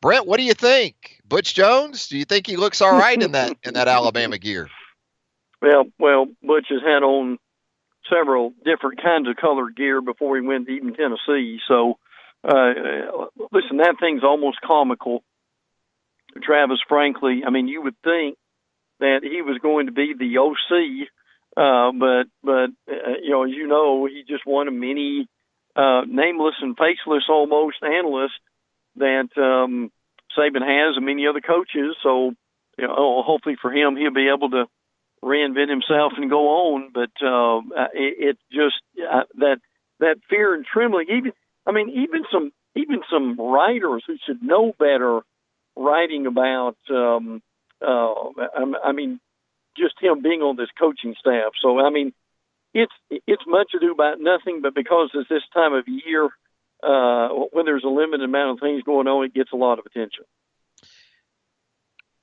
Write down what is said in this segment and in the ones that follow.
Brent, what do you think? Butch Jones, do you think he looks all right in that Alabama gear? Well, Butch has had on several different kinds of colored gear before he went to even Tennessee. So, listen, that thing's almost comical. Travis, frankly, I mean, you would think that he was going to be the OC, but as you know, he just one of many nameless and faceless almost analysts that Saban has and many other coaches. So, hopefully for him, he'll be able to reinvent himself and go on. But it just that fear and trembling. Even some writers who should know better, writing about. Just him being on this coaching staff. So it's much ado about nothing. But because it's this time of year, when there's a limited amount of things going on, it gets a lot of attention.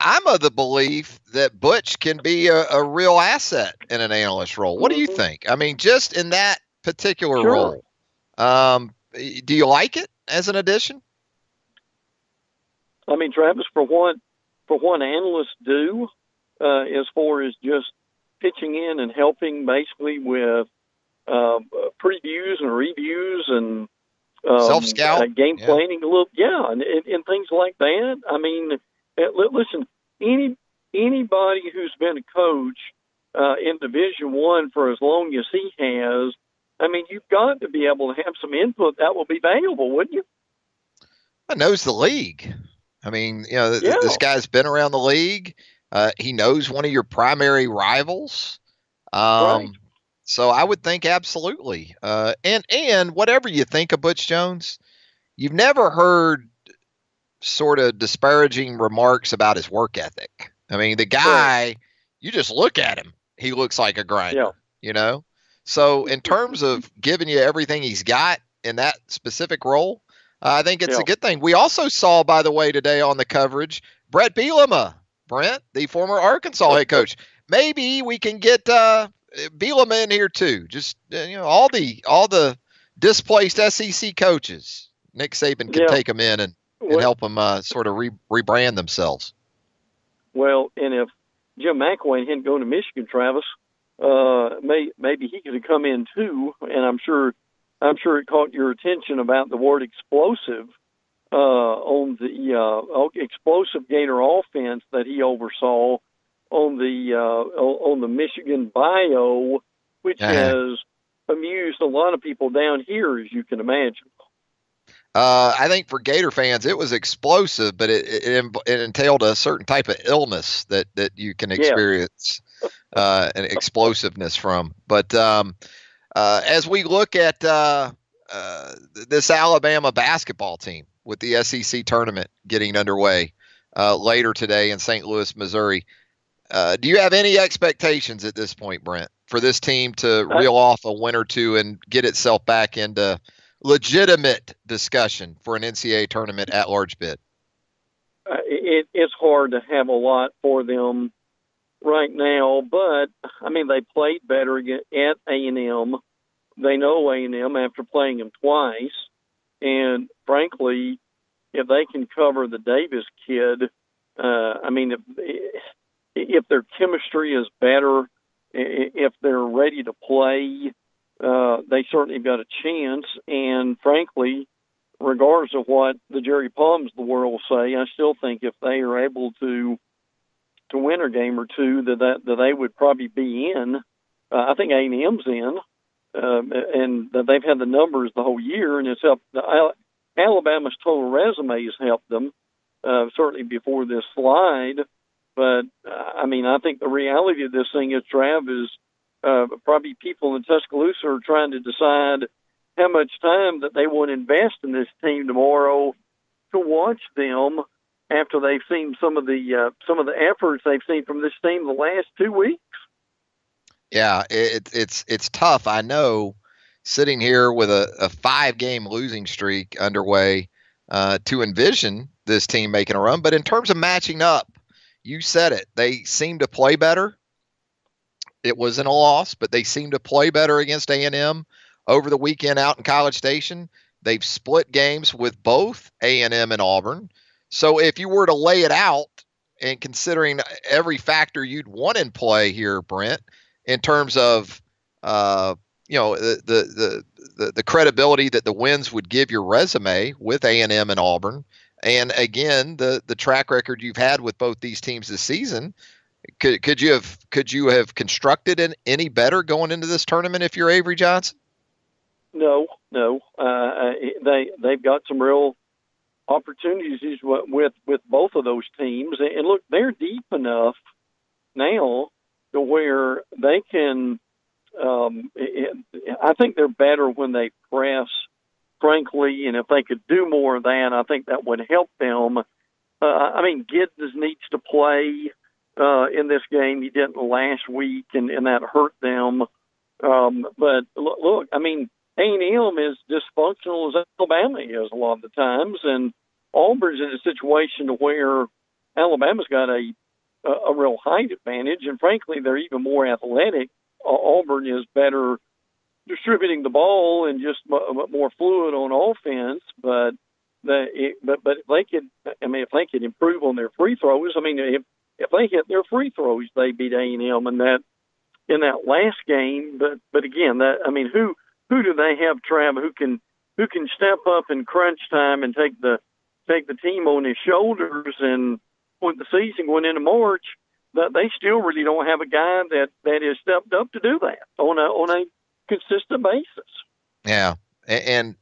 I'm of the belief that Butch can be a real asset in an analyst role. What do you think? I mean, just in that particular role, do you like it as an addition? I mean, Travis, for what analysts do, as far as just pitching in and helping basically with previews and reviews and self-scout, game planning, and things like that. I mean, listen, anybody who's been a coach in Division I for as long as he has, I mean, you've got to be able to have some input that will be valuable, wouldn't you? Knows the league. I mean, this guy's been around the league. He knows one of your primary rivals. Right. So I would think absolutely. And whatever you think of Butch Jones, you've never heard sort of disparaging remarks about his work ethic. I mean, the guy, you just look at him, he looks like a grinder, So in terms of giving you everything he's got in that specific role, I think it's a good thing. We also saw, by the way, today on the coverage, Brent Beaird, Brent, the former Arkansas head coach. Maybe we can get Beaird in here too. Just all the displaced SEC coaches. Nick Saban can take them in and help them sort of rebrand themselves. Well, and if Jim McElwain hadn't gone to Michigan, Travis, maybe he could have come in too. And I'm sure it caught your attention about the word explosive on the explosive Gator offense that he oversaw on the Michigan bio, which has amused a lot of people down here, as you can imagine. I think for Gator fans, it was explosive, but it entailed a certain type of illness that you can experience an explosiveness from. But as we look at this Alabama basketball team with the SEC tournament getting underway later today in St. Louis, Missouri, do you have any expectations at this point, Brent, for this team to reel off a win or two and get itself back into legitimate discussion for an NCAA tournament at large bid? It's hard to have a lot for them right now, but I mean, they played better at A&M. They know A&M after playing them twice, and frankly, if they can cover the Davis kid, I mean, if their chemistry is better, if they're ready to play, they certainly have got a chance. And frankly, regardless of what the Jerry Palms of the world will say, I still think if they are able to win a game or two, that they would probably be in. I think A&M's in, and that they've had the numbers the whole year, and it's helped. Alabama's total resume has helped them, certainly before this slide. But, I mean, I think the reality of this thing is, Trav, is probably people in Tuscaloosa are trying to decide how much time that they want to invest in this team tomorrow to watch them after they've seen some of the efforts they've seen from this team the last 2 weeks. Yeah, it's tough. I know, sitting here with a 5-game losing streak underway, to envision this team making a run. But in terms of matching up, you said it. They seem to play better. It wasn't a loss, but they seem to play better against A&M over the weekend out in College Station. They've split games with both A&M and Auburn. So if you were to lay it out and considering every factor you'd want in play here, Brent, in terms of the credibility that the wins would give your resume with A&M and Auburn, and again the track record you've had with both these teams this season, could you have constructed it any better going into this tournament if you're Avery Johnson? No. They've got some real opportunities with both of those teams, and look, they're deep enough now to where they can. I think they're better when they press, frankly, and if they could do more of that, I think that would help them. I mean, Giddens needs to play in this game. He didn't last week, and that hurt them. But look, I mean, A&M is dysfunctional as Alabama is a lot of the times, and Auburn's in a situation to where Alabama's got a real height advantage, and frankly, they're even more athletic. Auburn is better distributing the ball and just more fluid on offense, but if they could improve on their free throws, I mean, if they hit their free throws, they beat A&M in that last game. But again, who do they have, Trav, who can step up in crunch time and take the team on his shoulders? And with the season going into March, that they still really don't have a guy that has stepped up to do that on a consistent basis. Yeah, and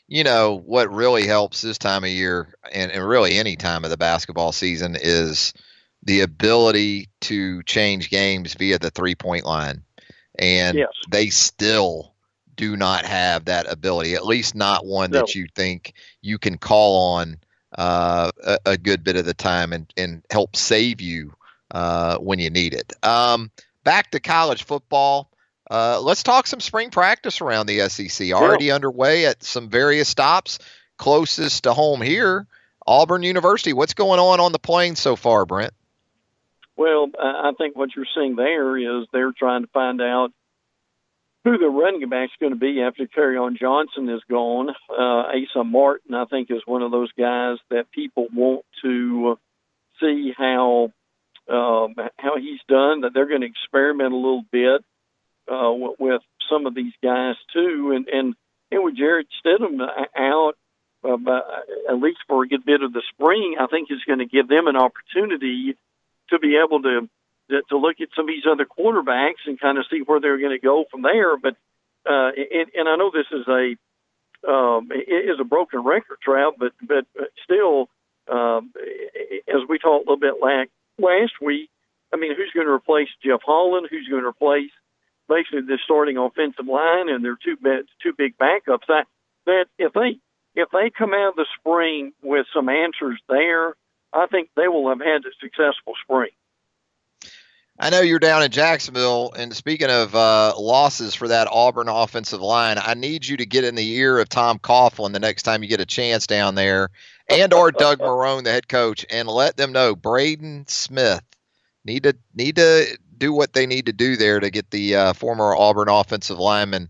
what really helps this time of year, and really any time of the basketball season, is the ability to change games via the 3-point line, and yes, they still do not have that ability, at least not one that you think you can call on a good bit of the time and help save you when you need it. Back to college football. Let's talk some spring practice around the SEC. Already underway at some various stops. Closest to home here, Auburn University. What's going on the plains so far, Brent? Well, I think what you're seeing there is they're trying to find out who the running back's going to be after Kerryon Johnson is gone. Asa Martin, I think, is one of those guys that people want to see how he's done, that they're going to experiment a little bit with some of these guys too, and with Jared Stidham out at least for a good bit of the spring, I think is going to give them an opportunity to be able to look at some of these other quarterbacks and kind of see where they're going to go from there. But and I know this is it is a broken record, Trav, but still, as we talked a little bit last week, I mean, who's going to replace Jeff Holland? Who's going to replace basically the starting offensive line and their two big backups? That if they come out of the spring with some answers there, I think they will have had a successful spring. I know you're down in Jacksonville, and speaking of losses for that Auburn offensive line, I need you to get in the ear of Tom Coughlin the next time you get a chance down there, and or Doug Marrone, the head coach, and let them know Braden Smith need to do what they need to do there to get the former Auburn offensive lineman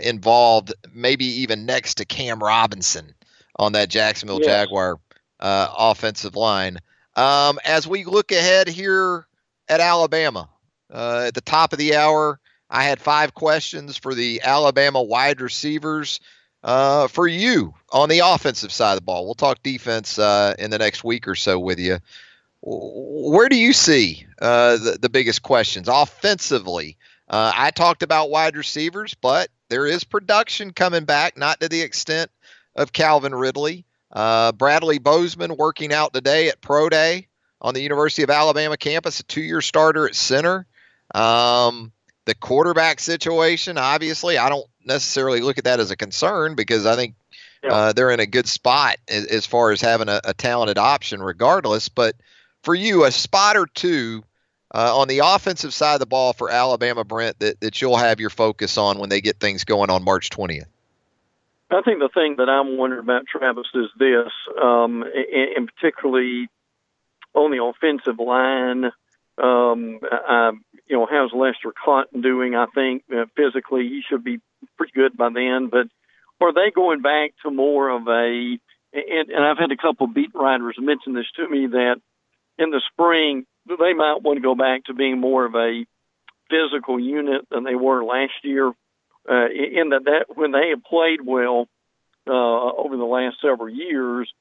involved, maybe even next to Cam Robinson on that Jacksonville Jaguar offensive line. As we look ahead here at Alabama, at the top of the hour, I had 5 questions for the Alabama wide receivers for you on the offensive side of the ball. We'll talk defense in the next week or so with you. Where do you see the biggest questions offensively? I talked about wide receivers, but there is production coming back, not to the extent of Calvin Ridley. Bradley Bozeman working out today at Pro Day on the University of Alabama campus, a 2-year starter at center. The quarterback situation, obviously, I don't necessarily look at that as a concern because I think they're in a good spot as far as having a talented option regardless. But for you, a spot or two on the offensive side of the ball for Alabama, Brent, that you'll have your focus on when they get things going on March 20th? I think the thing that I'm wondering about, Travis, is this, and particularly on the offensive line, how's Lester Cotton doing? I think physically he should be pretty good by then, but are they going back to more of a and I've had a couple of beat writers mention this to me, that in the spring they might want to go back to being more of a physical unit than they were last year. In that when they have played well over the last several years,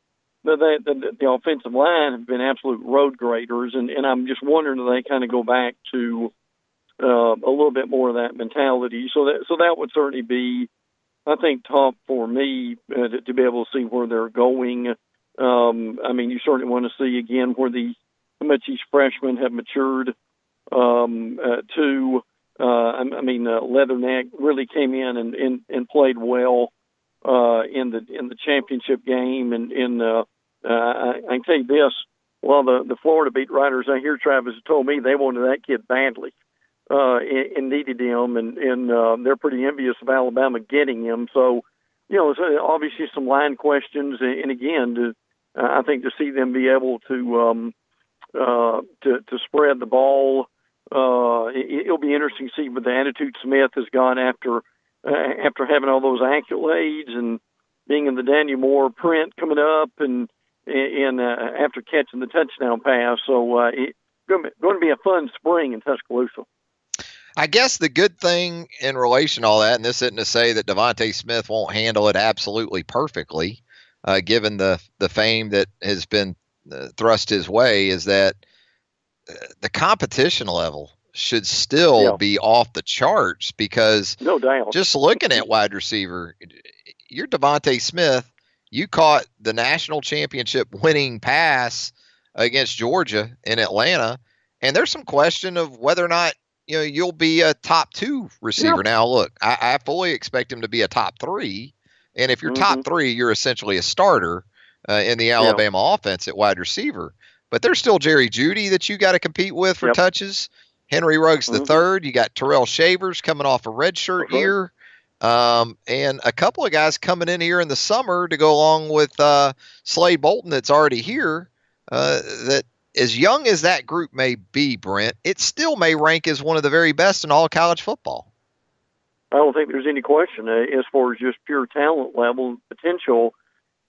the offensive line have been absolute road graders, and I'm just wondering if they kind of go back to a little bit more of that mentality. So that would certainly be, I think, top for me to be able to see where they're going. I mean, you certainly want to see again how much these freshmen have matured. Leatherneck really came in and played well in the championship game, and I can tell you this: well, the Florida beat writers I hear, Travis, have told me they wanted that kid badly and needed him, and they're pretty envious of Alabama getting him. So, it's obviously some line questions, and again, I think to see them be able to spread the ball. It'll be interesting to see what the attitude Smith has got after having all those accolades and being in the Daniel Moore print coming up, and after catching the touchdown pass. So it's going to be a fun spring in Tuscaloosa. I guess the good thing in relation to all that, and this isn't to say that Devontae Smith won't handle it absolutely perfectly, given the fame that has been thrust his way, is that the competition level should still be off the charts, because no doubt, just looking at wide receiver, you're Devontae Smith. You caught the national championship winning pass against Georgia in Atlanta, and there's some question of whether or not you'll be a top 2 receiver. Now, look, I fully expect him to be a top 3, and if you're top 3, you're essentially a starter in the Alabama offense at wide receiver. But there's still Jerry Jeudy that you got to compete with for touches. Henry Ruggs III. You got Terrell Shavers coming off a redshirt year. And a couple of guys coming in here in the summer to go along with Slade Bolton that's already here. That as young as that group may be, Brent, it still may rank as one of the very best in all of college football. I don't think there's any question as far as just pure talent level potential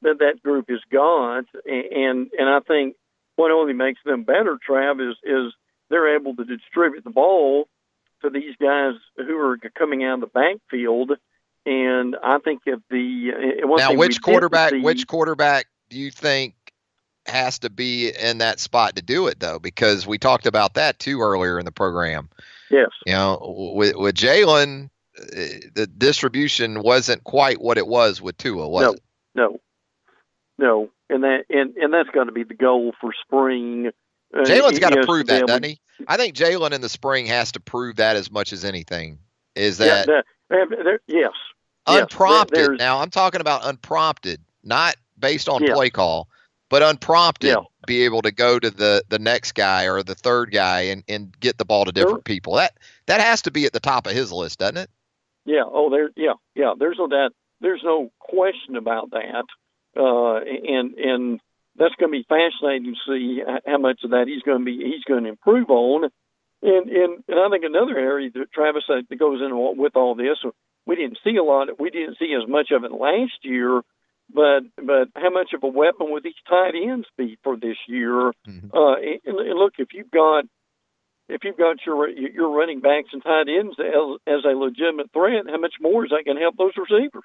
that group has got. And I think what only makes them better, Trav, is they're able to distribute the ball to these guys who are coming out of the backfield. And I think if which quarterback do you think has to be in that spot to do it, though? Because we talked about that too earlier in the program. Yes. With Jalen, the distribution wasn't quite what it was with Tua, was it? No. And that's going to be the goal for spring. Jalen's got to prove that, doesn't he? I think Jalen in the spring has to prove that as much as anything. Is that yes. Unprompted. Now I'm talking about unprompted, not based on play call, but unprompted. Be able to go to the next guy or the third guy and get the ball to different people. That has to be at the top of his list, doesn't it? Yeah. Oh, there's no question about that. And that's going to be fascinating to see how much of that he's going to improve on. And I think another area that Travis said that goes in with all this, we didn't see as much of it last year, but how much of a weapon would these tight ends be for this year? And look, if you've got your running backs and tight ends as a legitimate threat, how much more is that going to help those receivers?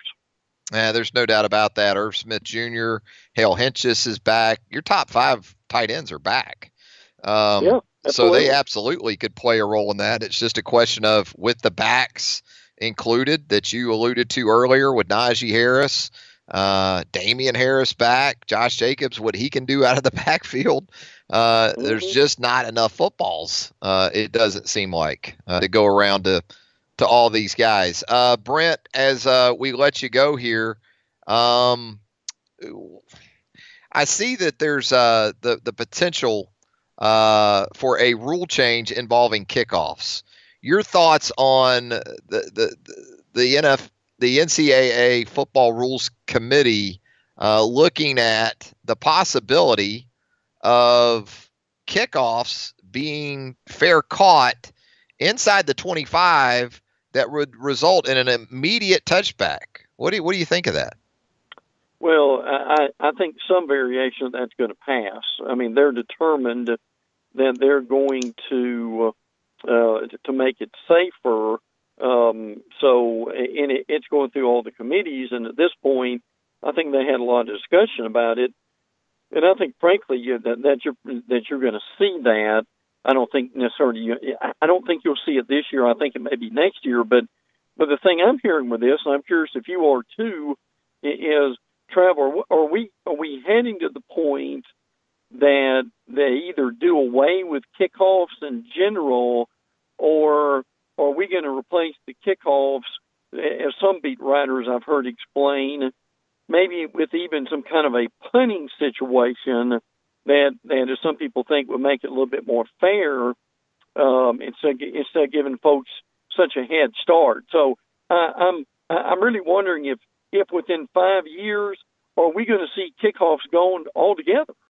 There's no doubt about that. Irv Smith Jr., Hale Henchis is back. Your top 5 tight ends are back. So they absolutely could play a role in that. It's just a question of, with the backs included that you alluded to earlier with Najee Harris, Damian Harris back, Josh Jacobs, what he can do out of the backfield. There's just not enough footballs, it doesn't seem like, to go around to all these guys. Brent, as we let you go here, I see that there's the potential for a rule change involving kickoffs. Your thoughts on the NCAA Football Rules Committee looking at the possibility of kickoffs being fair caught inside the 25 that would result in an immediate touchback. What do you think of that? Well, I think some variation of that's going to pass. I mean, they're determined that they're going to make it safer. And it's going through all the committees, and at this point, I think they had a lot of discussion about it. And I think, frankly, that you're going to see that. I don't think necessarily. I don't think you'll see it this year. I think it may be next year. But the thing I'm hearing with this, and I'm curious if you are too, is Trevor. Are we heading to the point that they either do away with kickoffs in general, or are we going to replace the kickoffs, as some beat writers I've heard explain, maybe with even some kind of a punting situation that as some people think, would make it a little bit more fair, instead of giving folks such a head start. So I'm really wondering if within 5 years, are we going to see kickoffs going altogether?